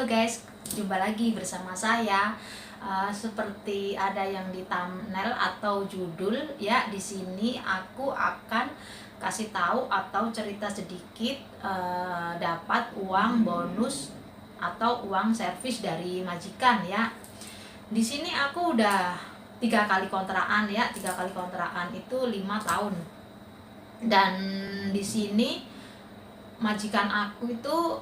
guys, jumpa lagi bersama saya. Seperti ada yang di thumbnail atau judul ya, di sini aku akan kasih tahu atau cerita sedikit dapat uang bonus atau uang servis dari majikan ya. Di sini aku udah 3 kali kontrakan ya, 3 kali kontrakan itu 5 tahun. Dan di sini majikan aku itu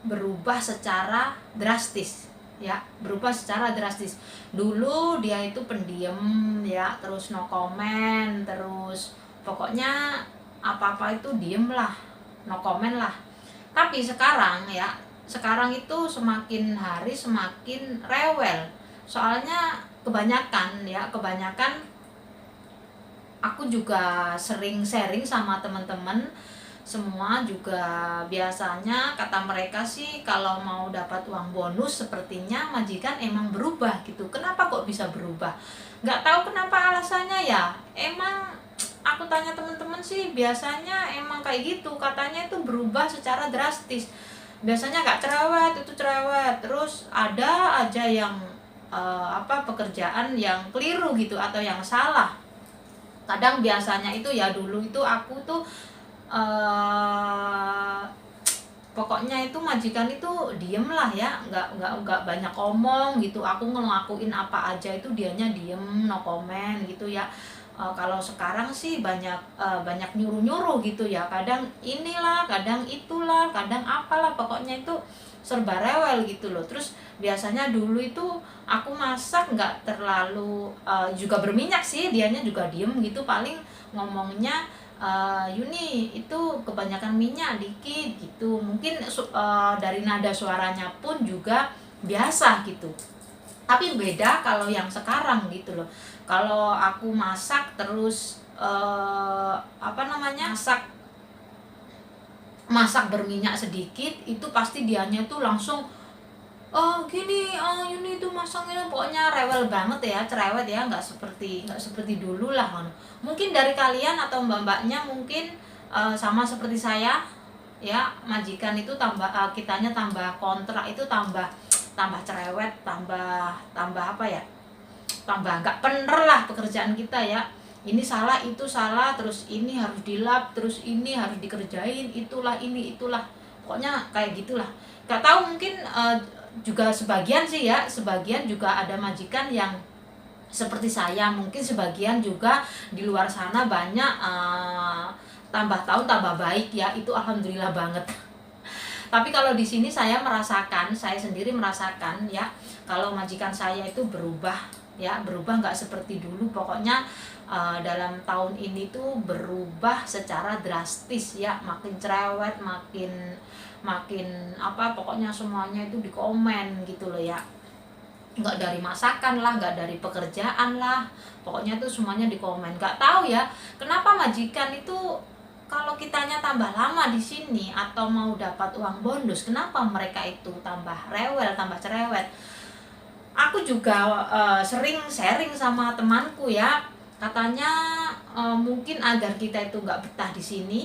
berubah secara drastis ya, berubah secara drastis. Dulu dia itu pendiam ya, terus no comment, terus pokoknya apa-apa itu diem lah, no comment lah. Tapi sekarang ya, sekarang itu semakin hari semakin rewel. Soalnya kebanyakan aku juga sering sharing sama teman-teman semua, juga biasanya kata mereka sih kalau mau dapat uang bonus sepertinya majikan emang berubah gitu. Kenapa kok bisa berubah? Nggak tahu kenapa alasannya ya. Emang aku tanya teman-teman sih biasanya emang kayak gitu, katanya itu berubah secara drastis. Biasanya nggak cerewet, itu cerewet. Terus ada aja yang pekerjaan yang keliru gitu atau yang salah. Kadang biasanya itu ya, dulu itu aku tuh pokoknya itu majikan itu diem lah ya, nggak banyak omong gitu. Aku ngelakuin apa aja itu dianya diem, no comment gitu ya. Kalau sekarang sih banyak nyuruh gitu ya, kadang inilah, kadang itulah, kadang apalah, pokoknya itu serba rewel gitu loh. Terus biasanya dulu itu aku masak nggak terlalu juga berminyak sih, dianya juga diem gitu, paling ngomongnya Yuni itu kebanyakan minyak dikit gitu. Mungkin dari nada suaranya pun juga biasa gitu. Tapi beda kalau yang sekarang gitu loh. Kalau aku masak terus masak berminyak sedikit, itu pasti dianya tuh langsung gini, ini tuh masangnya pokoknya rewel banget ya, cerewet ya, nggak seperti dulu lah. Mungkin dari kalian atau mbak-mbaknya mungkin sama seperti saya ya, majikan itu kitanya tambah kontrak itu tambah cerewet, tambah apa ya, tambah nggak bener lah pekerjaan kita ya. Ini salah, itu salah, terus ini harus dilap, terus ini harus dikerjain, itulah, ini itulah, pokoknya kayak gitulah. Nggak tahu, mungkin juga sebagian sih ya, sebagian juga ada majikan yang seperti saya. Mungkin sebagian juga di luar sana banyak tambah tahun tambah baik ya, itu alhamdulillah banget. Tapi kalau di sini saya sendiri merasakan ya, kalau majikan saya itu berubah ya, berubah nggak seperti dulu. Pokoknya dalam tahun ini tuh berubah secara drastis ya, makin cerewet, makin pokoknya semuanya itu dikomen gitu loh ya. Nggak dari masakan lah, nggak dari pekerjaan lah, pokoknya tuh semuanya dikomen. Nggak tahu ya kenapa majikan itu kalau kitanya tambah lama di sini atau mau dapat uang bonus, kenapa mereka itu tambah rewel, tambah cerewet. Aku juga sering sharing sama temanku ya, katanya mungkin agar kita itu nggak betah di sini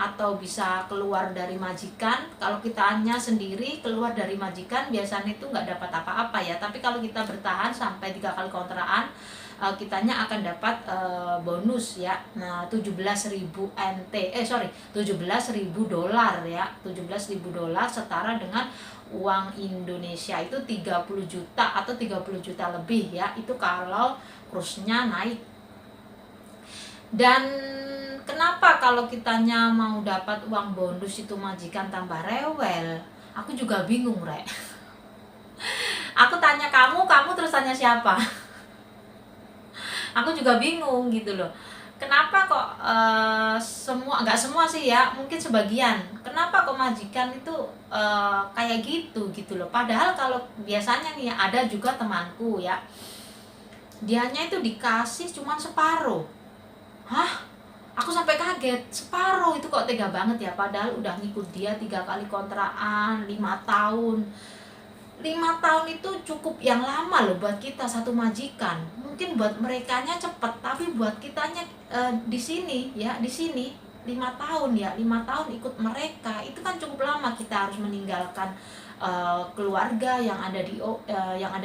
atau bisa keluar dari majikan. Kalau kita hanya sendiri keluar dari majikan biasanya itu nggak dapat apa-apa ya, tapi kalau kita bertahan sampai 3 kali kontrakan, kitanya akan dapat bonus ya. Nah, 17.000 dolar ya, 17.000 dolar setara dengan uang Indonesia itu 30 juta atau 30 juta lebih ya, itu kalau kursnya naik. Dan kenapa kalau kitanya mau dapat uang bonus itu majikan tambah rewel? Aku juga bingung, Rek. Aku tanya kamu terus tanya siapa? Aku juga bingung gitu loh. Kenapa kok nggak semua sih ya, mungkin sebagian. Kenapa kok majikan itu kayak gitu loh. Padahal kalau biasanya nih ada juga temanku ya, dianya itu dikasih cuman separuh. Hah? Aku sampai kaget, separuh itu kok tega banget ya, padahal udah ngikut dia 3 kali kontrakan 5 tahun. 5 tahun itu cukup yang lama loh buat kita satu majikan. Mungkin buat merekanya cepet, tapi buat kitanya di sini 5 tahun ya, 5 tahun ikut mereka itu kan cukup lama. Kita harus meninggalkan keluarga yang ada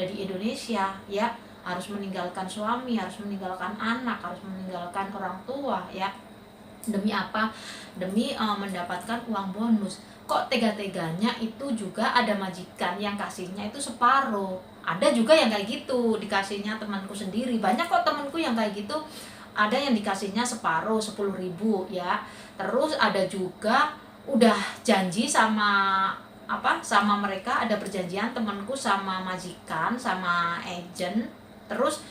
di Indonesia ya, harus meninggalkan suami, harus meninggalkan anak, harus meninggalkan orang tua ya. Demi apa? Demi mendapatkan uang bonus. Kok tega-teganya itu juga ada majikan yang kasihnya itu separuh. Ada juga yang kayak gitu, dikasihnya temanku sendiri. Banyak kok temanku yang kayak gitu. Ada yang dikasihnya separuh, 10.000 ya. Terus ada juga udah janji sama sama mereka, ada perjanjian temanku sama majikan, sama agent. Terus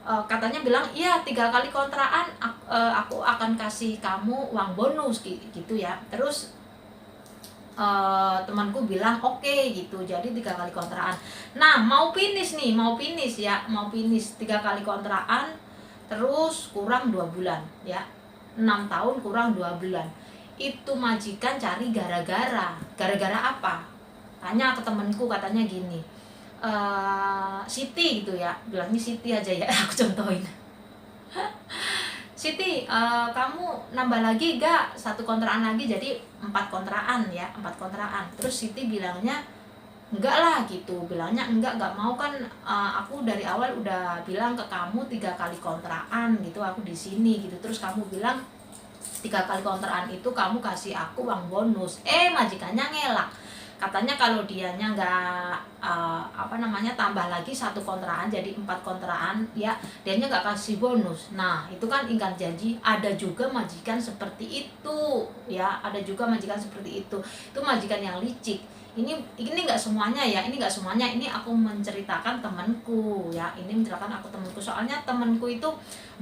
katanya bilang iya 3 kali kontrakan aku akan kasih kamu uang bonus gitu ya. Terus temanku bilang oke gitu, jadi 3 kali kontrakan. Nah mau finish ya, mau finish 3 kali kontrakan, terus kurang 2 bulan ya, 6 tahun kurang 2 bulan. Itu majikan cari gara-gara apa? Tanya ke temenku, katanya gini, Siti gitu ya, bilangnya Siti aja ya aku contohin. Siti, kamu nambah lagi gak 1 kontrakan lagi, jadi 4 kontrakan ya, 4 kontrakan. Terus Siti bilangnya enggak lah gitu, bilangnya enggak mau kan, aku dari awal udah bilang ke kamu 3 kali kontrakan gitu, aku di sini gitu. Terus kamu bilang 3 kali kontrakan itu kamu kasih aku uang bonus. Majikannya ngelak, katanya kalau dianya nggak tambah lagi 1 kontrakan jadi 4 kontrakan ya, dianya nggak kasih bonus. Nah itu kan ingkar janji. Ada juga majikan seperti itu ya, ada juga majikan seperti itu majikan yang licik. Ini nggak semuanya ya, ini aku menceritakan temanku ya, soalnya temanku itu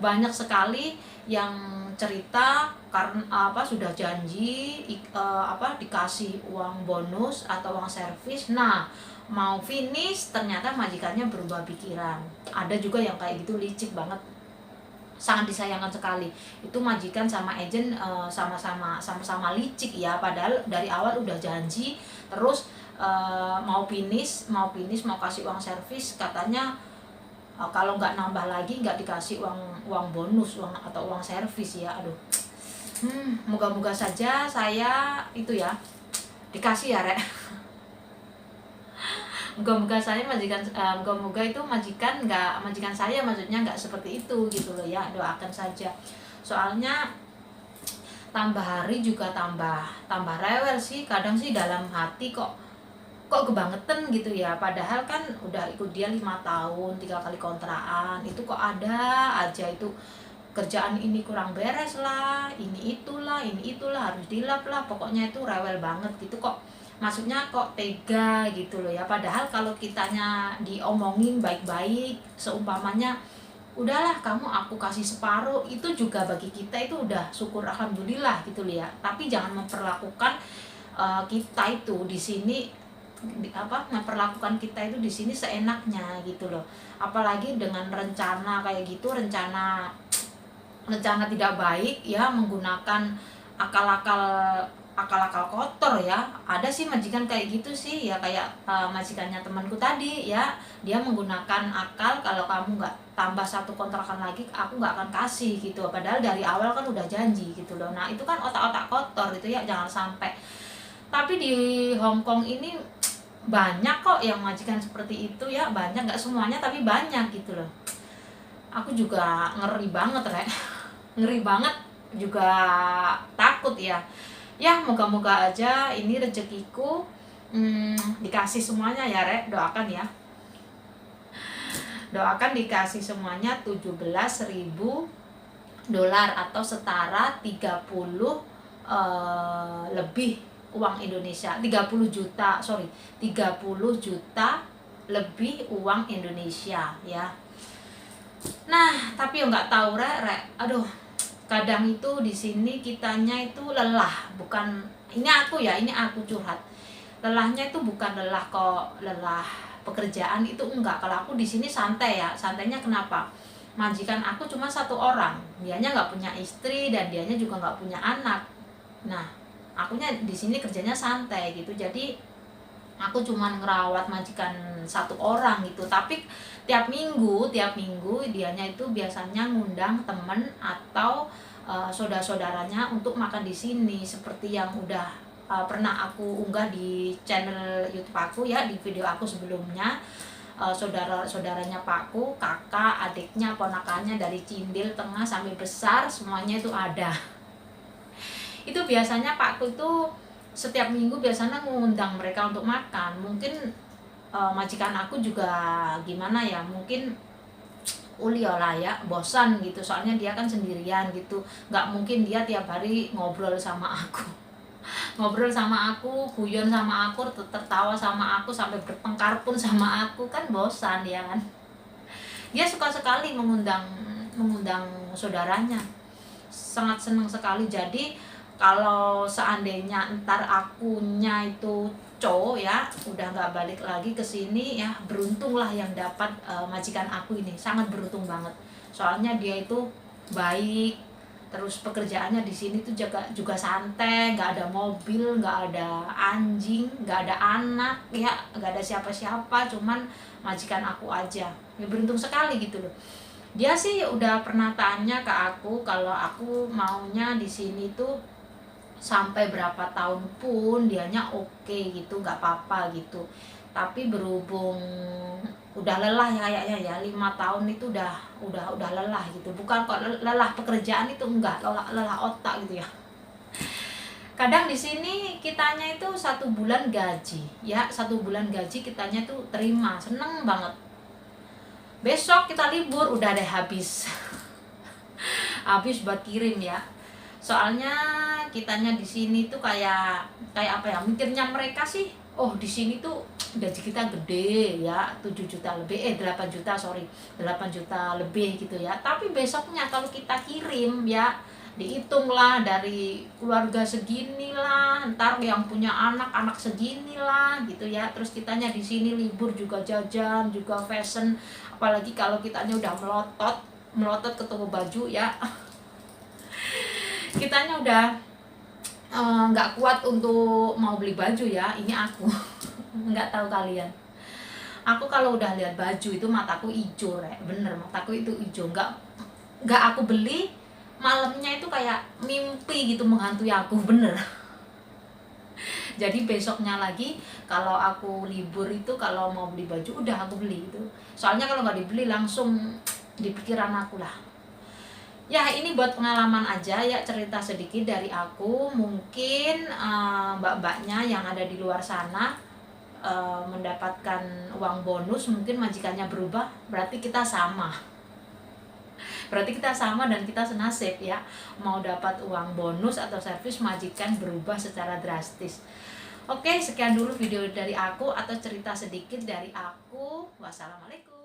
banyak sekali yang cerita karena sudah janji dikasih uang bonus atau uang servis. Nah mau finish ternyata majikannya berubah pikiran. Ada juga yang kayak gitu, licik banget, sangat disayangkan sekali. Itu majikan sama agent sama-sama licik ya, padahal dari awal udah janji. Terus mau finish mau kasih uang servis, katanya kalau nggak nambah lagi nggak dikasih uang bonus, atau uang servis ya. Aduh, moga-moga saja saya itu ya dikasih ya rek. Moga-moga saya moga-moga itu majikan saya maksudnya nggak seperti itu gitu loh ya. Doakan saja. Soalnya tambah hari juga tambah rewel sih kadang sih, dalam hati kok kebangetan gitu ya. Padahal kan udah ikut dia 5 tahun 3 kali kontrakan, itu kok ada aja itu kerjaan ini kurang beres lah, ini itulah harus dilap lah, pokoknya itu rewel banget gitu. Kok maksudnya kok tega gitu loh ya. Padahal kalau kitanya diomongin baik-baik, seumpamanya udahlah kamu aku kasih separuh, itu juga bagi kita itu udah syukur alhamdulillah gitu loh ya. Tapi jangan memperlakukan kita itu di sini memperlakukan kita itu di sini seenaknya gitu loh. Apalagi dengan rencana kayak gitu, rencana tidak baik ya, menggunakan akal-akal kotor ya. Ada sih majikan kayak gitu sih ya, kayak majikannya temanku tadi ya, dia menggunakan akal, kalau kamu nggak tambah 1 kontrakan lagi aku nggak akan kasih gitu, padahal dari awal kan udah janji gitu loh. Nah itu kan otak-otak kotor itu ya, jangan sampai. Tapi di Hong Kong ini banyak kok yang majikan seperti itu ya, banyak, nggak semuanya tapi banyak gitu loh. Aku juga ngeri banget rek. Ngeri banget juga, takut ya. Ya moga-moga aja ini rezekiku dikasih semuanya ya rek, doakan ya. Doakan dikasih semuanya $17.000 atau setara 30 lebih uang Indonesia, 30 juta lebih uang Indonesia ya. Nah tapi nggak tahu rek, aduh, kadang itu di sini kitanya itu lelah, bukan ini aku curhat. Lelahnya itu bukan lelah pekerjaan itu enggak. Kalau aku di sini santai ya, santainya kenapa? Majikan aku cuma 1 orang, dianya nggak punya istri dan dianya juga nggak punya anak. Nah akunya di sini kerjanya santai gitu, jadi aku cuma ngerawat majikan 1 orang gitu. Tapi tiap minggu dianya itu biasanya ngundang temen atau saudara-saudaranya untuk makan di sini, seperti yang udah pernah aku unggah di channel YouTube aku ya, di video aku sebelumnya. Saudara-saudaranya pakku, kakak, adiknya, ponakannya dari cindil tengah sampai besar semuanya itu ada. Itu biasanya pakku itu setiap minggu biasanya mengundang mereka untuk makan. Mungkin majikan aku juga gimana ya, mungkin lah ya, bosan gitu, soalnya dia kan sendirian gitu, nggak mungkin dia tiap hari ngobrol sama aku. Ngobrol sama aku, guyon sama aku, tertawa sama aku, sampai bertengkar pun sama aku, kan bosan ya kan. Dia suka sekali mengundang mengundang saudaranya, sangat senang sekali. Jadi kalau seandainya ntar akunya itu cowok ya, udah nggak balik lagi ke sini ya, beruntunglah yang dapat majikan aku ini, sangat beruntung banget. Soalnya dia itu baik, terus pekerjaannya di sini tuh juga santai, nggak ada mobil, nggak ada anjing, nggak ada anak ya, nggak ada siapa-siapa, cuman majikan aku aja. Ya beruntung sekali gitu loh. Dia sih udah pernah tanya ke aku kalau aku maunya di sini tuh sampai berapa tahun pun dianya oke gitu, nggak apa-apa gitu. Tapi berhubung udah lelah ya kayaknya ya, 5 tahun itu udah lelah gitu. Bukan kok lelah pekerjaan, itu enggak, lelah otak gitu ya. Kadang di sini kitanya itu 1 bulan gaji ya, 1 bulan gaji kitanya tuh terima, seneng banget. Besok kita libur udah deh habis. Habis buat kirim ya. Soalnya kitanya di sini tuh kayak apa ya, mikirnya mereka sih, oh di sini tuh gaji kita gede ya, 7 juta lebih, 8 juta, sorry, 8 juta lebih gitu ya. Tapi besoknya kalau kita kirim ya, dihitunglah dari keluarga segini lah, ntar yang punya anak segini lah gitu ya. Terus kitanya di sini libur juga jajan, juga fashion, apalagi kalau kitanya udah melotot ke toko baju ya. Kitanya udah nggak kuat untuk mau beli baju ya, ini aku. Nggak tahu kalian, aku kalau udah lihat baju itu mataku hijau ya, bener, mataku itu hijau. Nggak aku beli, malamnya itu kayak mimpi gitu menghantui aku, bener. Jadi besoknya lagi kalau aku libur itu, kalau mau beli baju udah aku beli itu. Soalnya kalau nggak dibeli langsung di pikiran aku lah. Ya ini buat pengalaman aja ya, cerita sedikit dari aku. Mungkin mbak-mbaknya yang ada di luar sana mendapatkan uang bonus, mungkin majikannya berubah, berarti kita sama. Berarti kita sama dan kita senasib ya, mau dapat uang bonus atau servis majikan berubah secara drastis. Oke, sekian dulu video dari aku atau cerita sedikit dari aku. Wassalamualaikum.